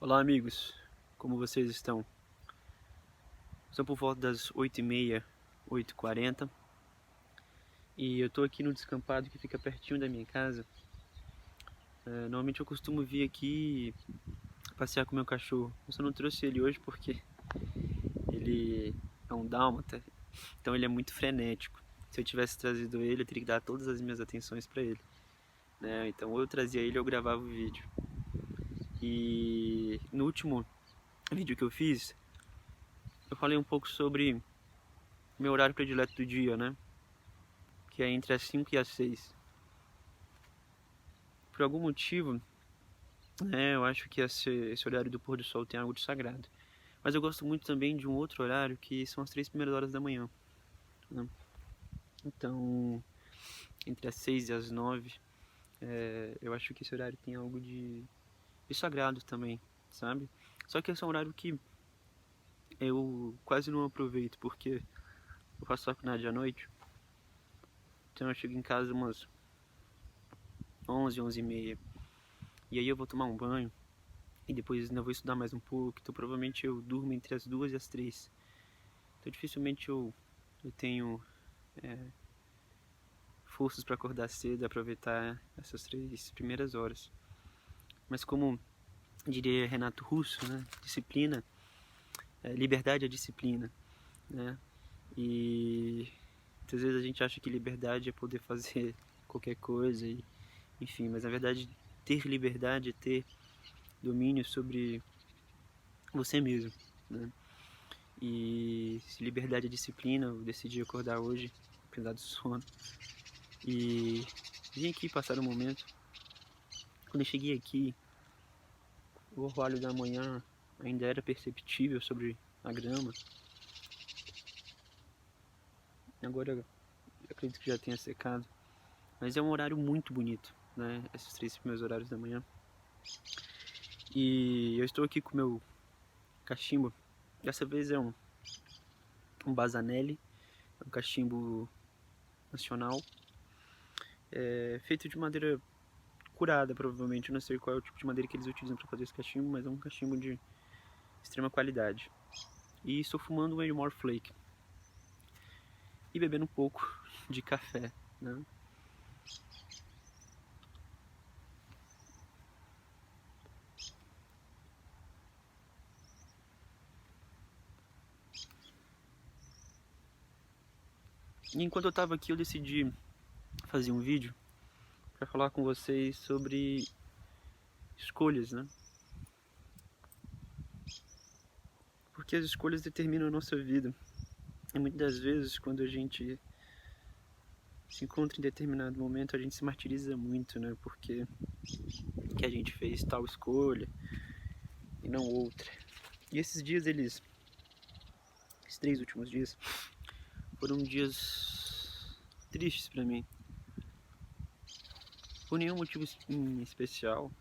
Olá amigos, como vocês estão? São por volta das 8h30, 8h40 e eu tô aqui no descampado que fica pertinho da minha casa. Normalmente eu costumo vir aqui passear com meu cachorro. Eu só não trouxe ele hoje porque ele é um dálmata, então ele é muito frenético. Se eu tivesse trazido ele, eu teria que dar todas as minhas atenções para ele, né? Então ou eu trazia ele ou eu gravava o vídeo. E no último vídeo que eu fiz, eu falei um pouco sobre meu horário predileto do dia, né? Que é entre as 5 e as 6. Por algum motivo, né, eu acho que esse horário do pôr do sol tem algo de sagrado. Mas eu gosto muito também de um outro horário, que são as 3 primeiras horas da manhã, né? Então, entre as 6 e as 9, eu acho que esse horário tem algo de sagrado também, sabe? Só que esse é um horário que eu quase não aproveito, porque eu faço faculdade à noite. Então eu chego em casa umas 11, 11h30. E aí eu vou tomar um banho. E depois ainda vou estudar mais um pouco. Então provavelmente eu durmo entre as 2 e as 3. Então dificilmente eu tenho forças para acordar cedo e aproveitar essas 3 primeiras horas. Mas como diria Renato Russo, né? Disciplina, liberdade é disciplina, né? E muitas vezes a gente acha que liberdade é poder fazer qualquer coisa, enfim, mas na verdade ter liberdade é ter domínio sobre você mesmo, né? E se liberdade é disciplina, eu decidi acordar hoje, apesar do sono, e vim aqui passar um momento. Quando eu cheguei aqui, o orvalho da manhã ainda era perceptível sobre a grama. Agora eu acredito que já tenha secado, mas é um horário muito bonito, né? Esses 3 primeiros horários da manhã. E eu estou aqui com o meu cachimbo. Dessa vez é um Bazanelli, um cachimbo nacional, feito de madeira curada, provavelmente. Eu não sei qual é o tipo de madeira que eles utilizam para fazer esse cachimbo, mas é um cachimbo de extrema qualidade. E estou fumando um Elmore Flake e bebendo um pouco de café, né? E enquanto eu estava aqui, eu decidi fazer um vídeo para falar com vocês sobre escolhas, né? Porque as escolhas determinam a nossa vida. E muitas das vezes, quando a gente se encontra em determinado momento, a gente se martiriza muito, né? Porque que a gente fez tal escolha e não outra. E esses dias, esses 3 últimos dias, foram dias tristes para mim. Por nenhum motivo em especial.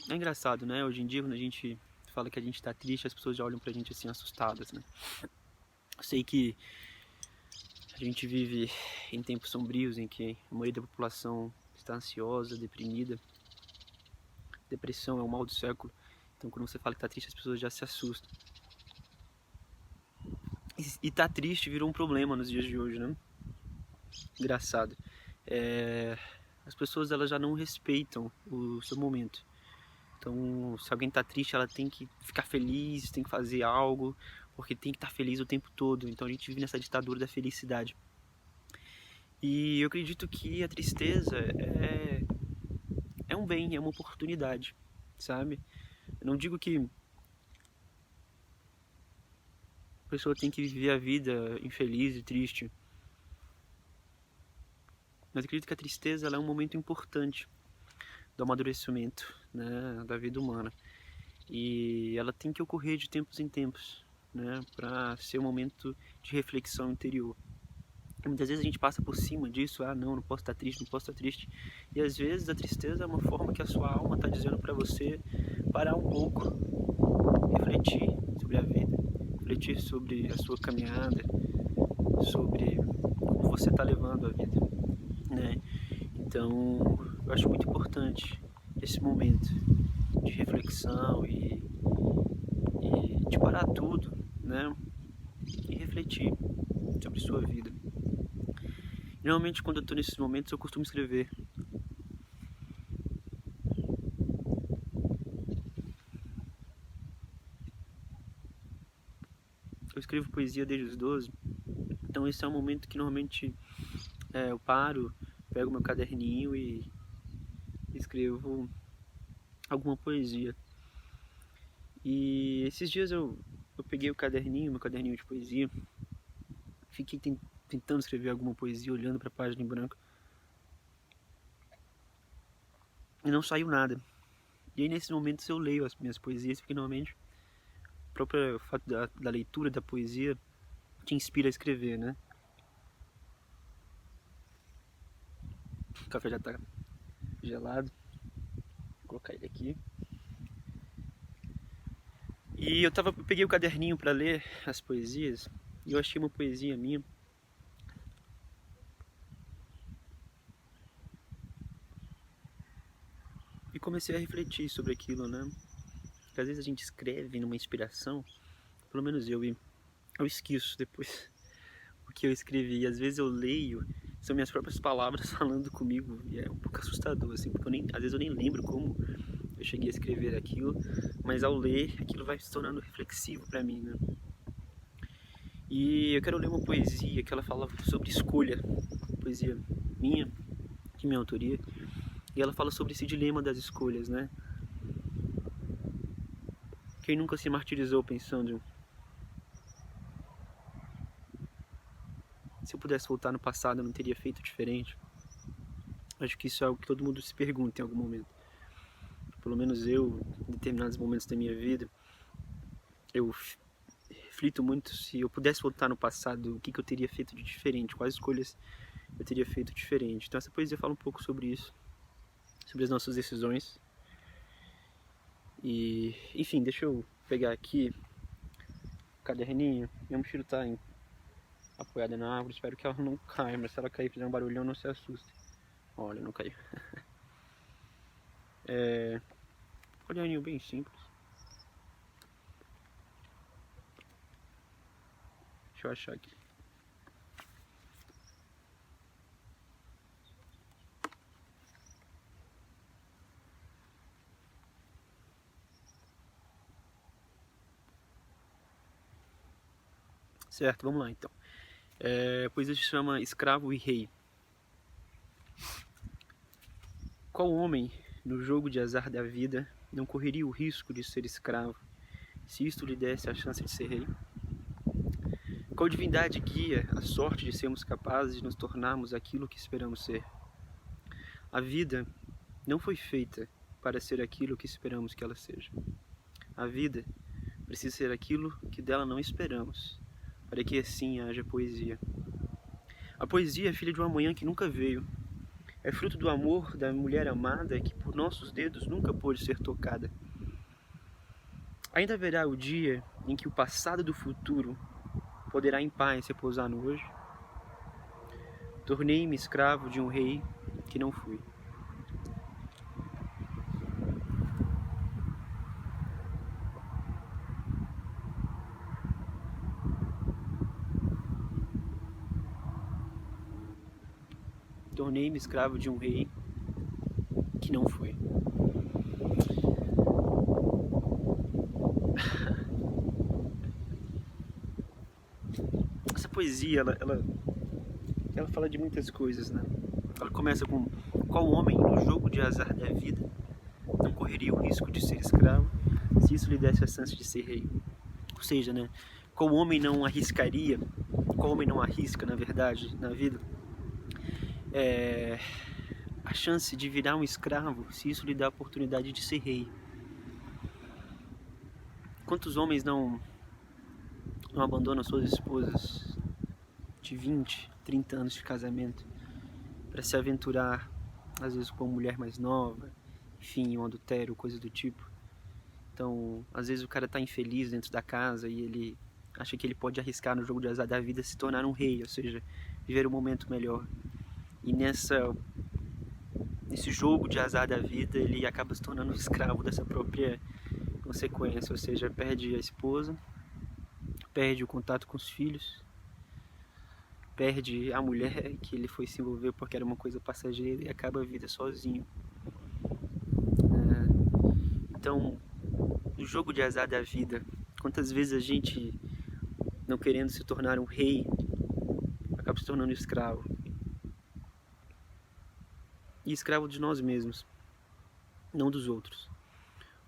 É engraçado, né? Hoje em dia, quando a gente fala que a gente tá triste, as pessoas já olham pra gente assim, assustadas, né? Eu sei que a gente vive em tempos sombrios em que a maioria da população está ansiosa, deprimida. Depressão é o mal do século. Então quando você fala que tá triste, as pessoas já se assustam. E tá triste virou um problema nos dias de hoje, né? Engraçado. As pessoas elas já não respeitam o seu momento. Então, se alguém tá triste, ela tem que ficar feliz, tem que fazer algo, porque tem que estar feliz o tempo todo. Então a gente vive nessa ditadura da felicidade. E eu acredito que a tristeza é um bem, é uma oportunidade, sabe? Eu não digo que a pessoa tem que viver a vida infeliz e triste, mas eu acredito que a tristeza ela é um momento importante do amadurecimento, né, da vida humana. E ela tem que ocorrer de tempos em tempos, né, para ser um momento de reflexão interior. E muitas vezes a gente passa por cima disso, não posso estar triste, não posso estar triste. E às vezes a tristeza é uma forma que a sua alma está dizendo para você parar um pouco, refletir sobre a vida, refletir sobre a sua caminhada, sobre como você está levando a vida, né? Então, eu acho muito importante esse momento de reflexão e de parar tudo, né? E refletir sobre sua vida. E, normalmente, quando eu estou nesses momentos, eu costumo escrever. Eu escrevo poesia desde os 12, então esse é um momento que normalmente eu paro, pego meu caderninho e escrevo alguma poesia. E esses dias eu peguei o caderninho, meu caderninho de poesia, fiquei tentando escrever alguma poesia, olhando para a página em branco, e não saiu nada. E aí nesses momentos eu leio as minhas poesias, porque normalmente o próprio fato da leitura da poesia te inspira a escrever, né? O café já tá gelado, vou colocar ele aqui. E eu peguei o caderninho para ler as poesias, e eu achei uma poesia minha. E comecei a refletir sobre aquilo, né? Porque às vezes a gente escreve numa inspiração, pelo menos eu esqueço depois o que eu escrevi. E às vezes eu leio, são minhas próprias palavras falando comigo, e é um pouco assustador, assim, porque às vezes eu nem lembro como eu cheguei a escrever aquilo, mas ao ler, aquilo vai se tornando reflexivo para mim, né? E eu quero ler uma poesia que ela fala sobre escolha, poesia minha, de minha autoria, e ela fala sobre esse dilema das escolhas, né? Quem nunca se martirizou pensando, se eu pudesse voltar no passado eu não teria feito diferente? Acho que isso é algo que todo mundo se pergunta em algum momento. Pelo menos eu, em determinados momentos da minha vida, eu reflito muito se eu pudesse voltar no passado, o que eu teria feito de diferente, quais escolhas eu teria feito diferente. Então essa poesia fala um pouco sobre isso, sobre as nossas decisões. E, enfim, deixa eu pegar aqui o caderninho. Minha mochila tá apoiada na árvore, espero que ela não caia, mas se ela cair e fizer um barulhão, não se assuste. Olha, não caiu. Um caderninho bem simples. Deixa eu achar aqui. Certo, vamos lá então. A poesia se chama Escravo e Rei. Qual homem, no jogo de azar da vida, não correria o risco de ser escravo, se isto lhe desse a chance de ser rei? Qual divindade guia a sorte de sermos capazes de nos tornarmos aquilo que esperamos ser? A vida não foi feita para ser aquilo que esperamos que ela seja. A vida precisa ser aquilo que dela não esperamos, para que assim haja poesia. A poesia é filha de uma manhã que nunca veio. É fruto do amor da mulher amada que por nossos dedos nunca pôde ser tocada. Ainda haverá o dia em que o passado do futuro poderá em paz repousar no hoje? Tornei-me escravo de um rei que não fui. Tornei-me escravo de um rei que não fui. Essa poesia, ela fala de muitas coisas, né? Ela começa com: qual homem no jogo de azar da vida não correria o risco de ser escravo se isso lhe desse a chance de ser rei? Ou seja, né? Qual homem não arriscaria, qual homem não arrisca, na verdade, na vida, a chance de virar um escravo se isso lhe dá a oportunidade de ser rei? Quantos homens não abandonam suas esposas de 20, 30 anos de casamento para se aventurar, às vezes com uma mulher mais nova, enfim, um adultério, coisa do tipo? Então, às vezes o cara tá infeliz dentro da casa e ele acha que ele pode arriscar no jogo de azar da vida se tornar um rei, ou seja, viver um momento melhor. E nesse jogo de azar da vida, ele acaba se tornando um escravo dessa própria consequência, ou seja, perde a esposa, perde o contato com os filhos, perde a mulher que ele foi se envolver porque era uma coisa passageira e acaba a vida sozinho. Então, no jogo de azar da vida, quantas vezes a gente, não querendo se tornar um rei, acaba se tornando escravo. E escravo de nós mesmos, não dos outros.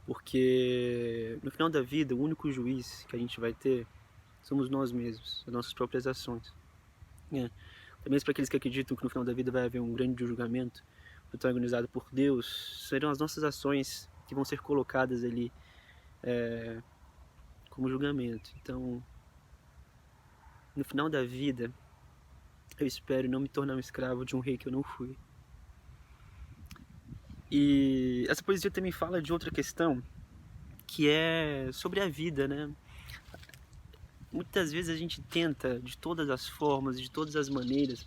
Porque no final da vida, o único juiz que a gente vai ter somos nós mesmos, as nossas próprias ações. Também para aqueles que acreditam que no final da vida vai haver um grande julgamento protagonizado por Deus, serão as nossas ações que vão ser colocadas ali como julgamento. Então, no final da vida, eu espero não me tornar um escravo de um rei que eu não fui. E essa poesia também fala de outra questão, que é sobre a vida, né? Muitas vezes a gente tenta, de todas as formas, de todas as maneiras,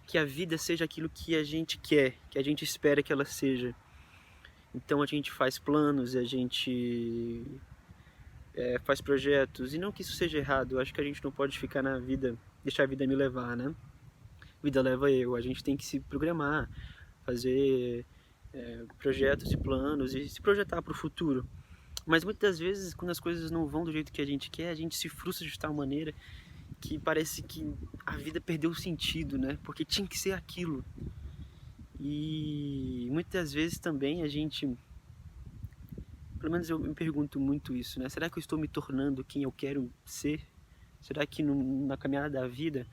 que a vida seja aquilo que a gente quer, que a gente espera que ela seja. Então a gente faz planos, a gente faz projetos, e não que isso seja errado, eu acho que a gente não pode ficar na vida, deixar a vida me levar, né? A vida leva eu, a gente tem que se programar, fazer projetos e planos e se projetar para o futuro. Mas muitas vezes, quando as coisas não vão do jeito que a gente quer, a gente se frustra de tal maneira que parece que a vida perdeu o sentido, né? Porque tinha que ser aquilo. E muitas vezes também a gente, pelo menos eu me pergunto muito isso, né? Será que eu estou me tornando quem eu quero ser? Será que na caminhada da vida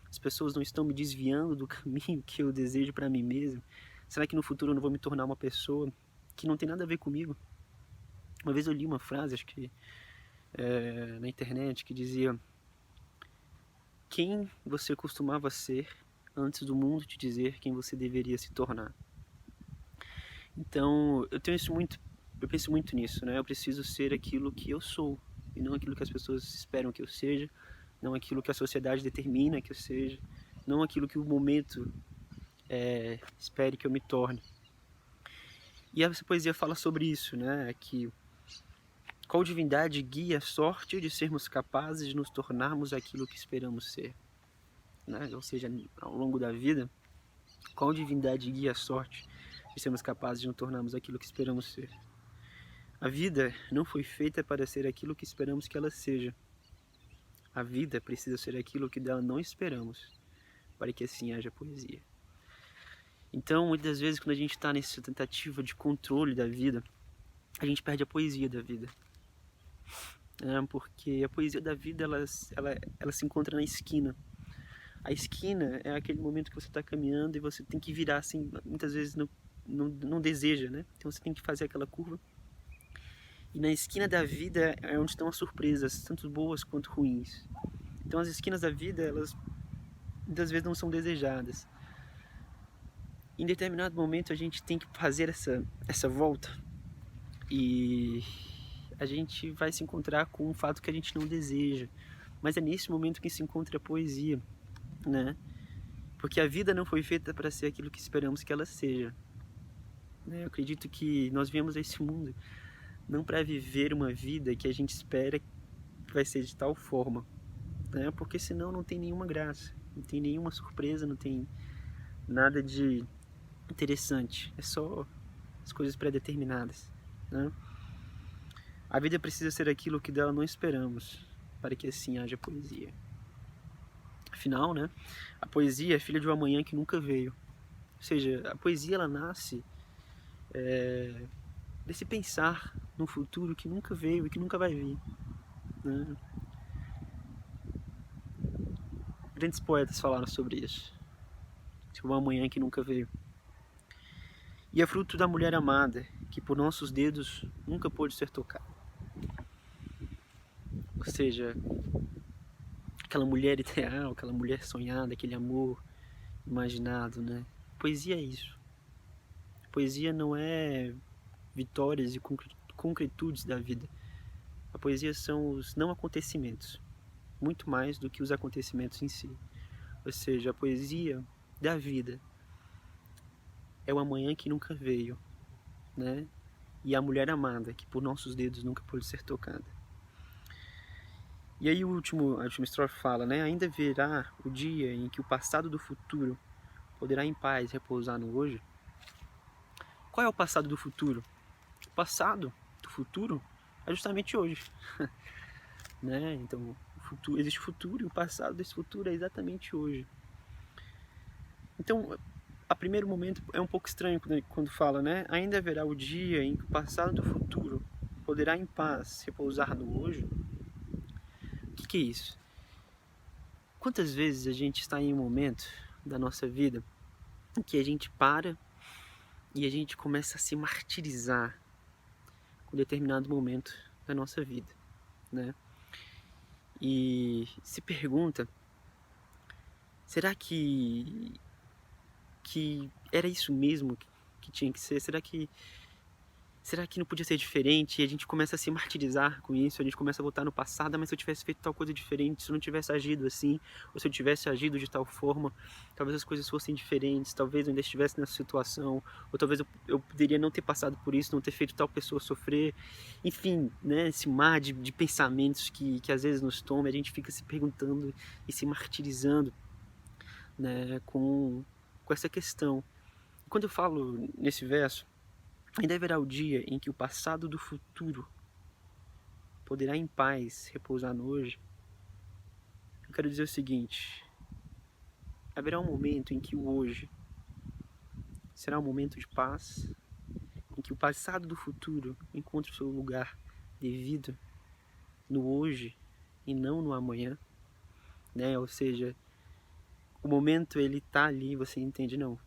as pessoas não estão me desviando do caminho que eu desejo para mim mesmo? Será que no futuro eu não vou me tornar uma pessoa que não tem nada a ver comigo? Uma vez eu li uma frase, acho que na internet, que dizia: quem você costumava ser antes do mundo te dizer quem você deveria se tornar. Então, eu penso muito nisso, né? Eu preciso ser aquilo que eu sou, e não aquilo que as pessoas esperam que eu seja, não aquilo que a sociedade determina que eu seja, não aquilo que o momento espere que eu me torne. E essa poesia fala sobre isso, né? Que qual divindade guia a sorte de sermos capazes de nos tornarmos aquilo que esperamos ser? Né? Ou seja, ao longo da vida, qual divindade guia a sorte de sermos capazes de nos tornarmos aquilo que esperamos ser? A vida não foi feita para ser aquilo que esperamos que ela seja. A vida precisa ser aquilo que dela não esperamos, para que assim haja poesia. Então, muitas vezes, quando a gente está nessa tentativa de controle da vida, a gente perde a poesia da vida. Porque a poesia da vida, ela se encontra na esquina. A esquina é aquele momento que você está caminhando e você tem que virar assim, muitas vezes não deseja, né? Então você tem que fazer aquela curva. E na esquina da vida é onde estão as surpresas, tanto boas quanto ruins. Então as esquinas da vida, elas muitas vezes não são desejadas. Em determinado momento a gente tem que fazer essa volta e a gente vai se encontrar com um fato que a gente não deseja. Mas é nesse momento que se encontra a poesia, né? Porque a vida não foi feita para ser aquilo que esperamos que ela seja. Eu acredito que nós viemos a esse mundo não para viver uma vida que a gente espera que vai ser de tal forma, né? Porque senão não tem nenhuma graça, não tem nenhuma surpresa, não tem nada de interessante, é só as coisas pré-determinadas, né? A vida precisa ser aquilo que dela não esperamos, para que assim haja poesia. Afinal, né, a poesia é filha de um amanhã que nunca veio. Ou seja, a poesia ela nasce desse pensar no futuro que nunca veio e que nunca vai vir, né? Grandes poetas falaram sobre isso, sobre um amanhã que nunca veio. E é fruto da mulher amada, que por nossos dedos nunca pôde ser tocada. Ou seja, aquela mulher ideal, aquela mulher sonhada, aquele amor imaginado, né? Poesia é isso. Poesia não é vitórias e concretudes da vida. A poesia são os não acontecimentos, muito mais do que os acontecimentos em si. Ou seja, a poesia da vida é o amanhã que nunca veio, né? E a mulher amada, que por nossos dedos nunca pôde ser tocada. E aí a última estrofe fala, né? Ainda virá o dia em que o passado do futuro poderá em paz repousar no hoje. Qual é o passado do futuro? O passado do futuro é justamente hoje. Né? Então, existe o futuro e o passado desse futuro é exatamente hoje. Então, a primeiro momento é um pouco estranho quando fala, né? Ainda haverá o dia em que o passado do futuro poderá em paz repousar no hoje. O que é isso? Quantas vezes a gente está em um momento da nossa vida em que a gente para e a gente começa a se martirizar com determinado momento da nossa vida, né? E se pergunta, será que era isso mesmo que tinha que ser? Será que não podia ser diferente? E a gente começa a se martirizar com isso, a gente começa a voltar no passado, mas se eu tivesse feito tal coisa diferente, se eu não tivesse agido assim, ou se eu tivesse agido de tal forma, talvez as coisas fossem diferentes, talvez eu ainda estivesse nessa situação, ou talvez eu poderia não ter passado por isso, não ter feito tal pessoa sofrer. Enfim, né, esse mar de pensamentos que às vezes nos toma, a gente fica se perguntando e se martirizando, né, com essa questão. Quando eu falo nesse verso, ainda haverá o dia em que o passado do futuro poderá em paz repousar no hoje. Eu quero dizer o seguinte: haverá um momento em que o hoje será um momento de paz, em que o passado do futuro encontre o seu lugar devido no hoje e não no amanhã, né? Ou seja, o momento ele tá ali, você entende, não.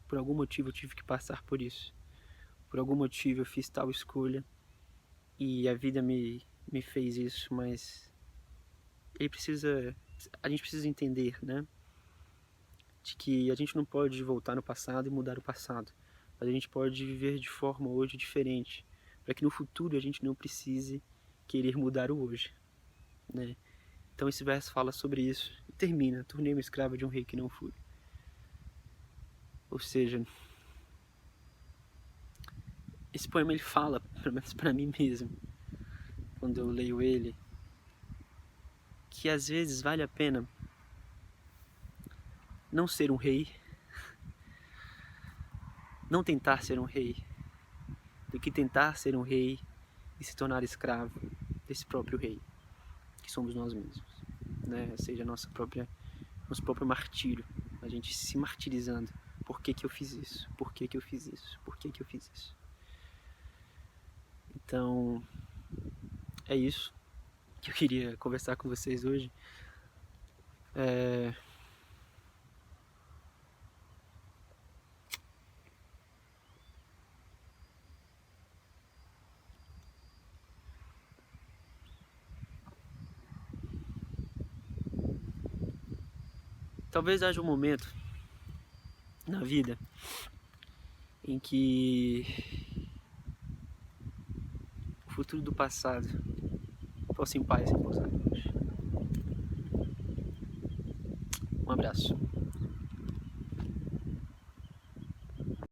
Por algum motivo eu tive que passar por isso. Por algum motivo eu fiz tal escolha e a vida me fez isso, mas a gente precisa entender, né, de que a gente não pode voltar no passado e mudar o passado, mas a gente pode viver de forma hoje diferente, para que no futuro a gente não precise querer mudar o hoje, né? Então esse verso fala sobre isso e termina: tornei-me escravo de um rei que não fui. Ou seja, esse poema ele fala, pelo menos para mim mesmo, quando eu leio ele, que às vezes vale a pena não ser um rei, não tentar ser um rei, do que tentar ser um rei e se tornar escravo desse próprio rei, que somos nós mesmos, né? Ou seja, nosso próprio martírio, a gente se martirizando. Por que eu fiz isso? Por que eu fiz isso? Por que eu fiz isso? Então, é isso que eu queria conversar com vocês hoje. Talvez haja um momento na vida em que o futuro do passado possa em paz repousar hoje. Um abraço.